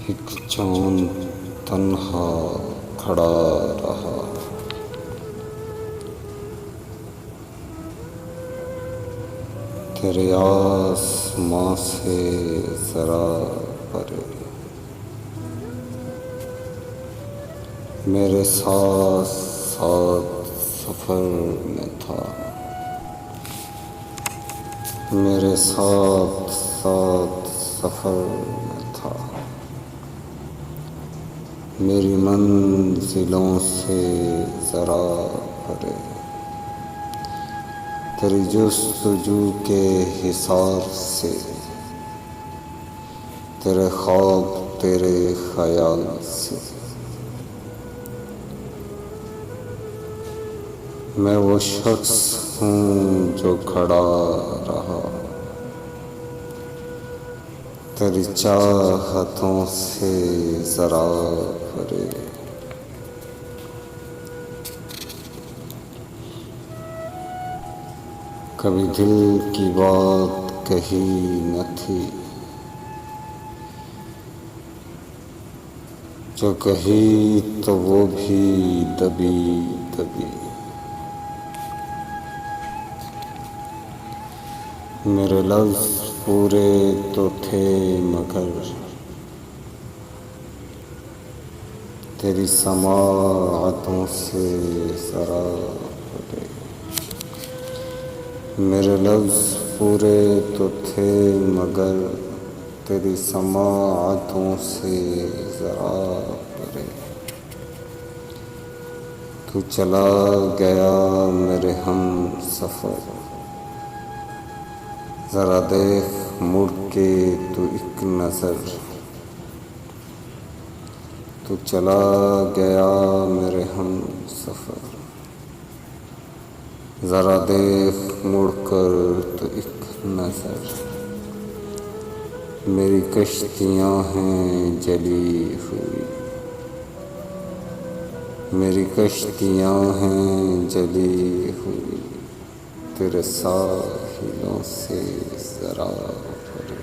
ایک چاند تنہا کھڑا رہا، تیرے آسماں سے ذرا پرے، میرے ساتھ ساتھ سفر میں تھا، میرے ساتھ ساتھ سفر میں تھا، میری منزلوں سے ذرا پرے، تیری جستجو کے حساب سے، تیرے خواب تیرے خیال سے، میں وہ شخص ہوں جو کھڑا رہا، تیری چاہتوں سے ذرا پرے، کبھی دل کی بات کہی نہ تھی، جو کہی تو وہ بھی دبی دبی، میرے لفظ پورے تو تھے مگر تیری سماعتوں سے ذرا پرے، میرے لفظ پورے تو تھے مگر تیری سماعتوں سے ذرا پرے، تو چلا گیا میرے ہم سفر، ذرا دیکھ مڑ کے تو ایک نظر، تو چلا گیا میرے ہم سفر، ذرا دیکھ مڑ کر تو ایک نظر، میری کشتیاں ہیں جلی ہوئی، میری کشتیاں ہیں جلی ہوئی، تیرے ساحلوں سے ذرا پرے۔